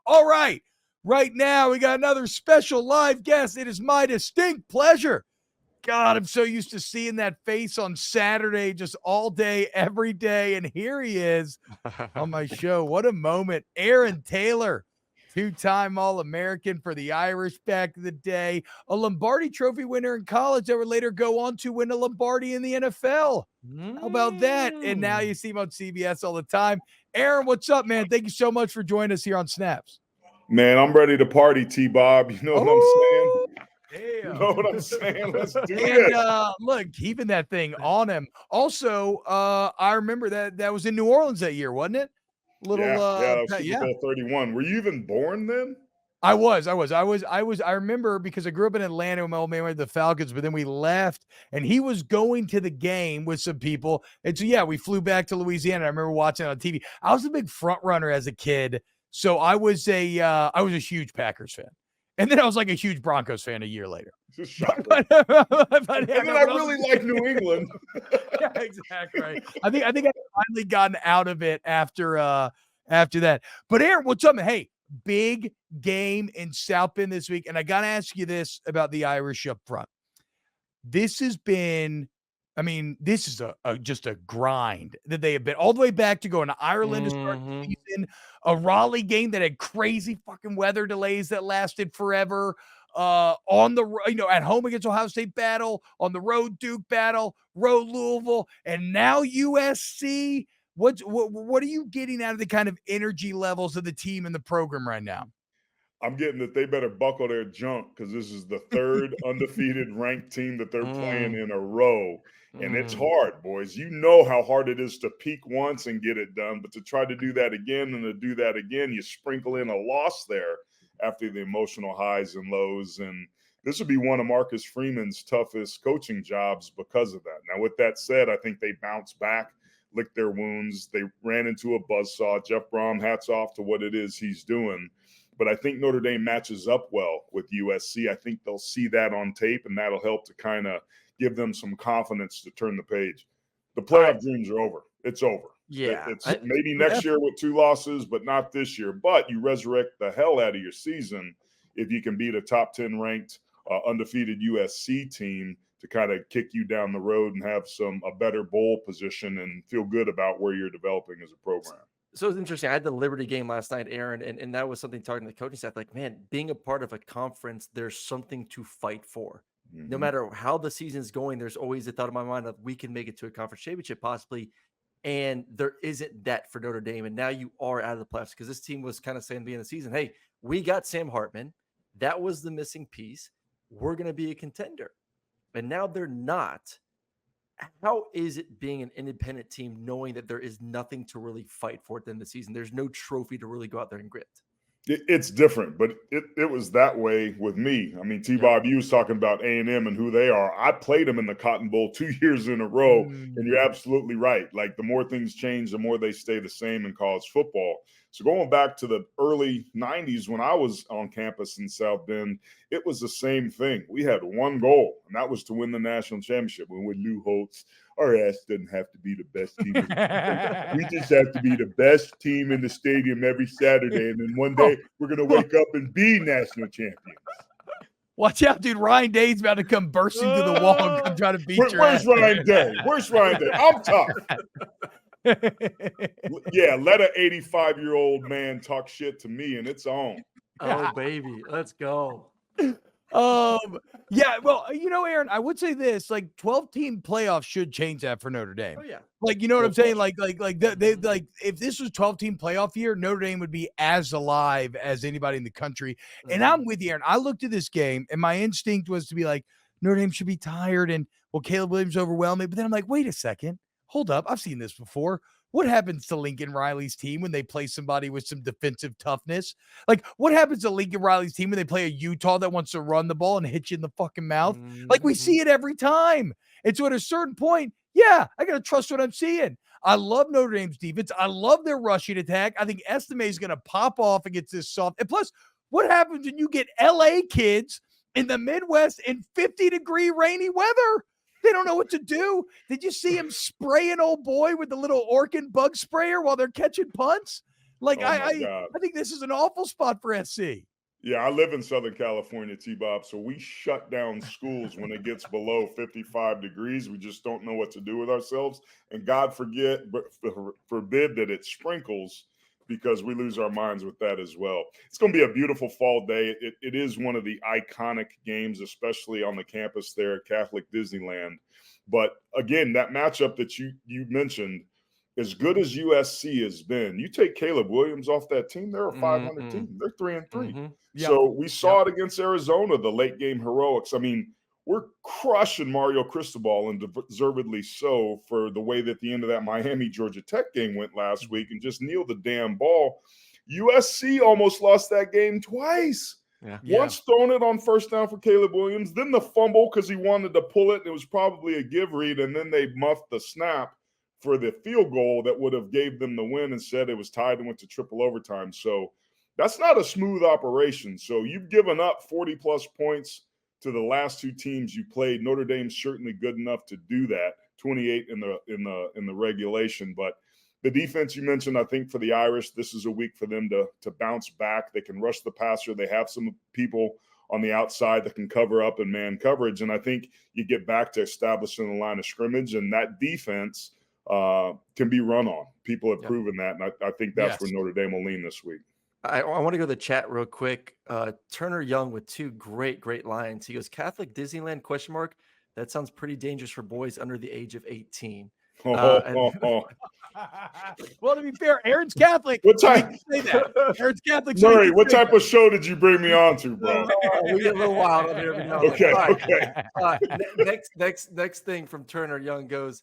All right. Right now, we got another special live guest. It is my distinct pleasure. God, I'm so used to seeing that face on Saturday, just all day, every day. And here he is on my show. What a moment. Aaron Taylor, two-time All-American for the Irish back in the day, a Lombardi Trophy winner in college that would later go on to win a Lombardi in the NFL. How about that? And now you see him on CBS all the time. Aaron, what's up, man? Thank you so much for joining us here on Snaps. Man, I'm ready to party, T-Bob. You know what I'm saying? Damn. You know what I'm saying? Let's do this. Look, keeping that thing on him. Also, I remember that was in New Orleans that year, wasn't it? That was Super Bowl 31. Were you even born then? I was. I remember because I grew up in Atlanta when my old man went to the Falcons, but then we left and he was going to the game with some people. And so, we flew back to Louisiana. I remember watching it on TV. I was a big front runner as a kid. So I was a huge Packers fan. And then I was like a huge Broncos fan a year later. And then I really like New England. Yeah, exactly. Right. I think I finally gotten out of it after that. But Aaron, what's up, man? Hey, big game in South Bend this week. And I got to ask you this about the Irish up front. This has been, this is just a grind that they have been all the way back to going to Ireland to start the season, a Raleigh game that had crazy fucking weather delays that lasted forever, on the, at home against Ohio State battle, on the road Duke battle, road Louisville, and now USC. What are you getting out of the kind of energy levels of the team and the program right now? I'm getting that they better buckle their junk because this is the third undefeated ranked team that they're playing in a row. And it's hard, boys. You know how hard it is to peak once and get it done, but to try to do that again and to do that again, you sprinkle in a loss there after the emotional highs and lows. And this would be one of Marcus Freeman's toughest coaching jobs because of that. Now, with that said, I think they bounced back, licked their wounds. They ran into a buzzsaw. Jeff Brom, hats off to what it is he's doing. But I think Notre Dame matches up well with USC. I think they'll see that on tape, and that'll help to kind of give them some confidence to turn the page. The playoff dreams are over. It's over. Yeah. It's maybe next year with 2 losses, but not this year. But you resurrect the hell out of your season if you can beat a top 10 ranked undefeated USC team to kind of kick you down the road and have a better bowl position and feel good about where you're developing as a program. So it's interesting. I had the Liberty game last night, Aaron, and that was something talking to the coaching staff. Like, man, being a part of a conference, there's something to fight for. No matter how the season's going, there's always a thought in my mind that we can make it to a conference championship possibly. And there isn't that for Notre Dame. And now you are out of the playoffs because this team was kind of saying at the end of the season, hey, we got Sam Hartman. That was the missing piece. We're going to be a contender. And now they're not. How is it being an independent team knowing that there is nothing to really fight for at the end of the season? There's no trophy to really go out there and grit. It's different, but it was that way with me. I mean, T-Bob, you was talking about A&M and who they are. I played them in the Cotton Bowl 2 years in a row, and you're absolutely right. Like, the more things change, the more they stay the same in college football. So going back to the early 90s when I was on campus in South Bend, it was the same thing. We had one goal, and that was to win the national championship. When with Lou Holtz, our ass doesn't have to be the best team. We just have to be the best team in the stadium every Saturday. And then one day we're going to wake up and be national champions. Watch out, dude. Ryan Day's about to come bursting through the wall and come try to beat your Where's ass. Ryan Day? Where's Ryan Day? I'm tough. Yeah, let an 85-year-old man talk shit to me, and it's on. Oh, baby. Let's go. Yeah, well, Aaron, I would say this, like 12-team playoffs should change that for Notre Dame. Oh, yeah. Like, you know what I'm saying? Like if this was 12-team playoff year, Notre Dame would be as alive as anybody in the country. And I'm with you, Aaron. I looked at this game, and my instinct was to be like, Notre Dame should be tired, and Caleb Williams overwhelmed me. But then I'm like, wait a second. Hold up. I've seen this before. What happens to Lincoln Riley's team when they play somebody with some defensive toughness? Like, what happens to Lincoln Riley's team when they play a Utah that wants to run the ball and hit you in the fucking mouth? Like, we see it every time. And so at a certain point, I got to trust what I'm seeing. I love Notre Dame's defense. I love their rushing attack. I think Estime is going to pop off against this soft. And plus, what happens when you get LA kids in the Midwest in 50-degree rainy weather? They don't know what to do. Did you see him spraying old boy with the little Orkin bug sprayer while they're catching punts? Like, Oh my God. I think this is an awful spot for SC. Yeah, I live in Southern California, T-Bob, so we shut down schools when it gets below 55 degrees. We just don't know what to do with ourselves. And God forbid that it sprinkles, because we lose our minds with that as well. It's going to be a beautiful fall day. It is one of the iconic games, especially on the campus there at Catholic Disneyland. But again, that matchup that you mentioned, as good as USC has been, you take Caleb Williams off that team, they're a 500 team. They're 3-3. So we saw it against Arizona, the late game heroics. I mean, we're crushing Mario Cristobal, and deservedly so, for the way that the end of that Miami-Georgia Tech game went last week and just kneeled the damn ball. USC almost lost that game twice. Once throwing it on first down for Caleb Williams, then the fumble because he wanted to pull it, and it was probably a give read, and then they muffed the snap for the field goal that would have gave them the win, and said it was tied and went to triple overtime. So that's not a smooth operation. So you've given up 40-plus points to the last two teams you played. Notre Dame's certainly good enough to do that, 28 in the regulation. But the defense you mentioned, I think for the Irish, this is a week for them to bounce back. They can rush the passer. They have some people on the outside that can cover up in man coverage. And I think you get back to establishing the line of scrimmage, and that defense can be run on. People have proven that, and I think that's where Notre Dame will lean this week. I want to go to the chat real quick. Turner Young with two great lines. He goes, Catholic Disneyland, ? That sounds pretty dangerous for boys under the age of 18. Well, to be fair, Aaron's Catholic. What type? Say that. Aaron's Catholic. Murray, what type of show did you bring me on to, bro? We get a little wild on here every now and then. Okay. Next thing from Turner Young goes,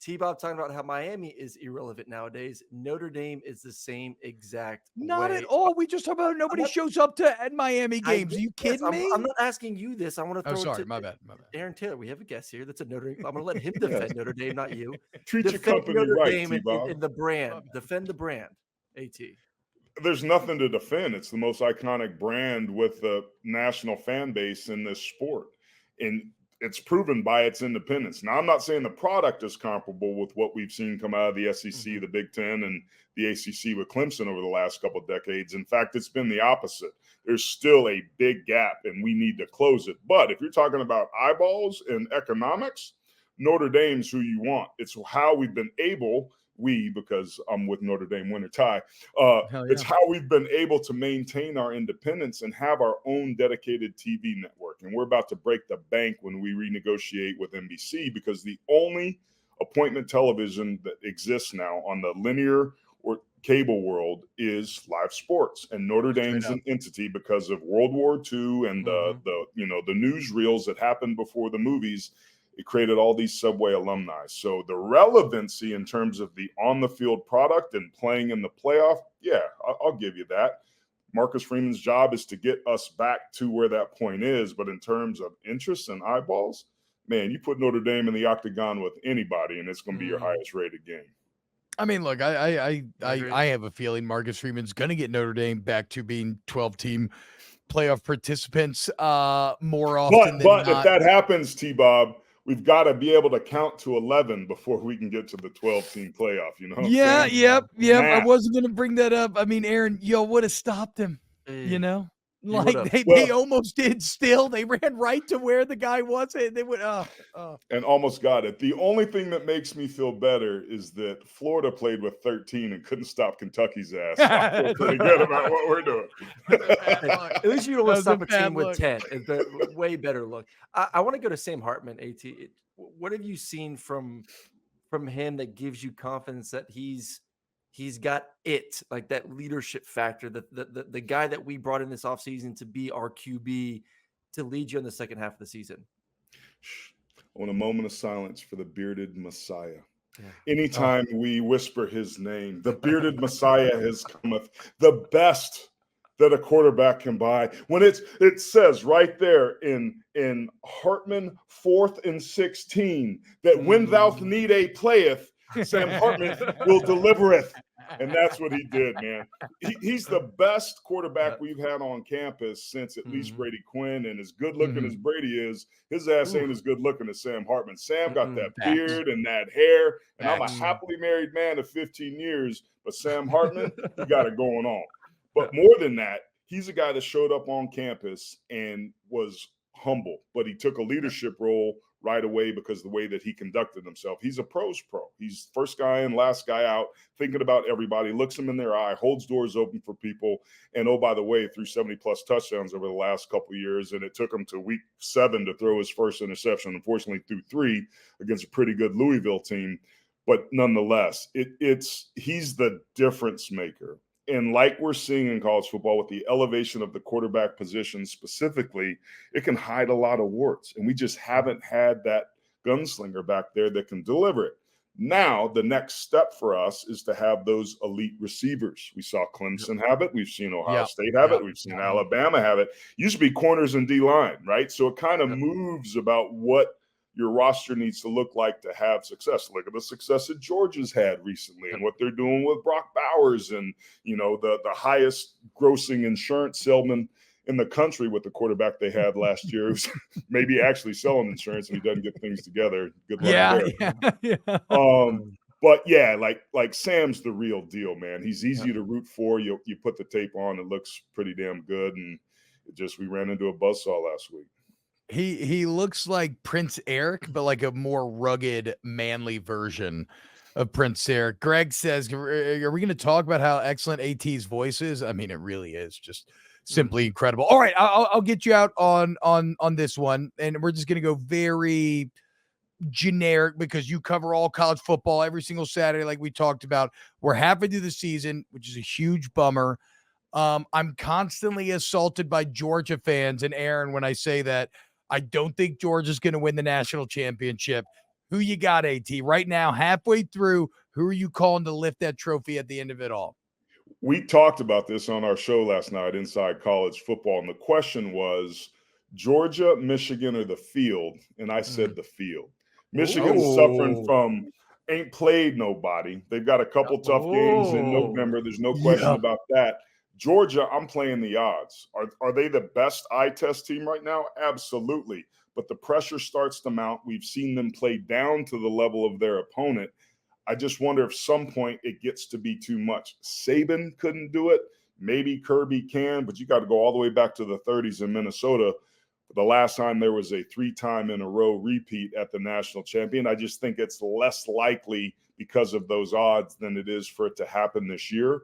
T-Bob talking about how Miami is irrelevant nowadays. Notre Dame is the same exact Not way. at all. We just talk about nobody shows up at Miami games. Are you kidding me? I'm not asking you this. I want to throw it to my bad. Aaron Taylor. We have a guest here. That's a Notre Dame. I'm going to let him defend Notre Dame, not you. Treat your company right, T-Bob. In the brand. Defend the brand, AT. There's nothing to defend. It's the most iconic brand with the national fan base in this sport. And it's proven by its independence. Now, I'm not saying the product is comparable with what we've seen come out of the SEC, the Big Ten, and the ACC with Clemson over the last couple of decades. In fact, it's been the opposite. There's still a big gap, and we need to close it. But if you're talking about eyeballs and economics, Notre Dame's who you want. It's how we've been able – because I'm with Notre Dame winter tie. It's how we've been able to maintain our independence and have our own dedicated TV network. And we're about to break the bank when we renegotiate with NBC, because the only appointment television that exists now on the linear or cable world is live sports. And Notre Dame's an entity because of World War II and the newsreels that happened before the movies. It created all these Subway alumni. So the relevancy in terms of the on-the-field product and playing in the playoff, I'll give you that. Marcus Freeman's job is to get us back to where that point is. But in terms of interest and eyeballs, man, you put Notre Dame in the octagon with anybody, and it's going to be your highest-rated game. I mean, look, I have a feeling Marcus Freeman's going to get Notre Dame back to being 12-team playoff participants more often than not. But if that happens, T-Bob, we've got to be able to count to 11 before we can get to the 12-team playoff, you know? Yep. I wasn't going to bring that up. I mean, Aaron, would have stopped him, you know? Like they almost did still. They ran right to where the guy was. And they would, and almost got it. The only thing that makes me feel better is that Florida played with 13 and couldn't stop Kentucky's ass. So I feel pretty good about what we're doing. At least you don't stop a team with 10. It's a way better look. I want to go to Sam Hartman, AT. What have you seen from him that gives you confidence that he's got it, like that leadership factor, the guy that we brought in this offseason to be our QB to lead you in the second half of the season? I want a moment of silence for the bearded Messiah. Anytime we whisper his name, the bearded Messiah has cometh, the best that a quarterback can buy. When it says right there in Hartman 4th and 16 that when thou need a playeth, Sam Hartman will delivereth. And that's what he did, man. He's the best quarterback we've had on campus since at least Brady Quinn. And as good looking as Brady is, his ass ain't as good looking as Sam Hartman. Sam got that beard and that hair. And I'm a happily married man of 15 years. But Sam Hartman, he got it going on. But more than that, he's a guy that showed up on campus and was humble, but he took a leadership role right away because of the way that he conducted himself. He's a pro's pro. He's first guy in, last guy out, thinking about everybody, looks them in their eye, holds doors open for people. And oh, by the way, threw 70-plus touchdowns over the last couple of years, and it took him to week 7 to throw his first interception. Unfortunately, threw 3 against a pretty good Louisville team. But nonetheless, he's the difference maker. And like we're seeing in college football with the elevation of the quarterback position specifically, it can hide a lot of warts. And we just haven't had that gunslinger back there that can deliver it. Now, the next step for us is to have those elite receivers. We saw Clemson have it. We've seen Ohio State have it. We've seen Alabama have it. Used to be corners and D-line, right? So it kind of moves about what your roster needs to look like to have success. Look at the success that Georgia's had recently and what they're doing with Brock Bowers and, the highest grossing insurance salesman in the country with the quarterback they had last year. Who's maybe actually selling insurance and he doesn't get things together. Good luck there. But yeah, like Sam's the real deal, man. He's easy to root for. You put the tape on, it looks pretty damn good. And we ran into a buzzsaw last week. He looks like Prince Eric, but like a more rugged, manly version of Prince Eric. Greg says, are we going to talk about how excellent AT's voice is? I mean, it really is just simply incredible. All right, I'll get you out on this one, and we're just going to go very generic because you cover all college football every single Saturday like we talked about. We're halfway through the season, which is a huge bummer. I'm constantly assaulted by Georgia fans, and Aaron, when I say that, I don't think Georgia's going to win the national championship. Who you got, AT? Right now, halfway through, who are you calling to lift that trophy at the end of it all? We talked about this on our show last night, Inside College Football, and the question was Georgia, Michigan, or the field? And I said the field. Michigan's suffering from ain't played nobody. They've got a couple tough games in November. There's no question about that. Georgia, I'm playing the odds. Are they the best eye test team right now? Absolutely. But the pressure starts to mount. We've seen them play down to the level of their opponent. I just wonder if some point it gets to be too much. Saban couldn't do it. Maybe Kirby can, but you got to go all the way back to the 30s in Minnesota. The last time there was a 3-time in a row repeat at the national champion. I just think it's less likely because of those odds than it is for it to happen this year.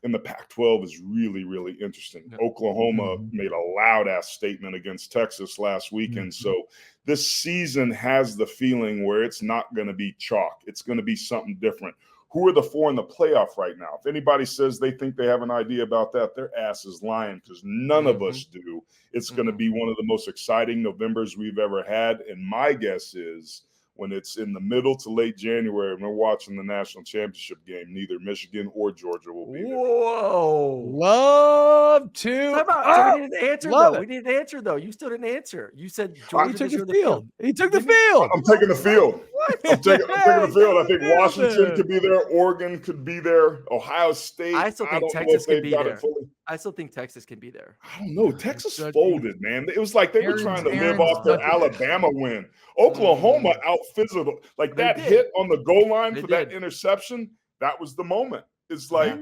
And the Pac-12 is really, really interesting. Oklahoma made a loud-ass statement against Texas last weekend. So this season has the feeling where it's not going to be chalk. It's going to be something different. Who are the 4 in the playoff right now? If anybody says they think they have an idea about that, their ass is lying because none of us do. It's going to be one of the most exciting Novembers we've ever had. And my guess is when it's in the middle to late January and we're watching the national championship game, neither Michigan or Georgia will be there. Whoa. Love to. So we need an answer, though. We need an answer, though. You still didn't answer. You said Georgia. He took the field. He took the field. I'm taking the field. I'm taking the field. I think Washington could be there. Oregon could be there. Ohio State. I still think Texas can be there. I still think Texas can be there. I don't know. Texas folded, man. It was like they were trying to live off their Alabama win. Oklahoma out-fizzled. Like that hit on the goal line for that interception, that was the moment. It's like,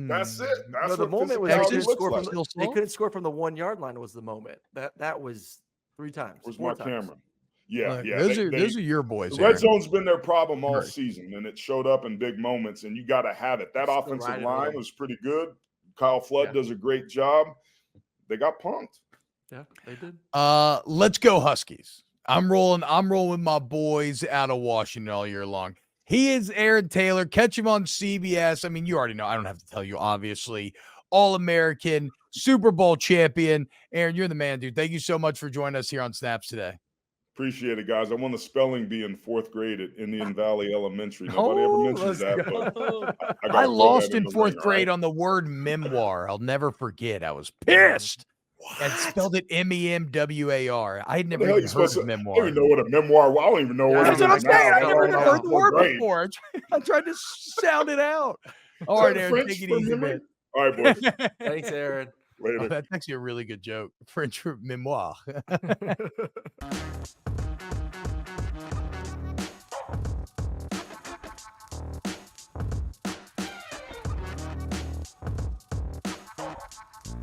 that's it. That's the moment was they couldn't score from the 1-yard line was the moment. That was 3 times. Where's my camera? Yeah. Those are your boys. The red zone's been their problem all season, and it showed up in big moments, and you got to have it. That offensive line was pretty good. Kyle Flood does a great job. They got punked. Yeah, they did. Let's go Huskies. I'm rolling with my boys out of Washington all year long. He is Aaron Taylor. Catch him on CBS. I mean, you already know. I don't have to tell you, obviously. All-American, Super Bowl champion. Aaron, you're the man, dude. Thank you so much for joining us here on Snaps today. Appreciate it, guys. I won the spelling bee in 4th grade at Indian Valley Elementary. Nobody ever mentions that. But I lost in 4th grade on the word memoir. I'll never forget. I was pissed. And spelled it MEMWAR. I had never even heard of memoir. I don't even know what a memoir. I don't even know what it is. That's what I'm saying. I never even heard the word before. I tried to sound it out. All right, that Aaron, French take it for easy, memory? man. All right, boys. Thanks, Aaron. Later. Oh, that's actually a really good joke. French for memoir.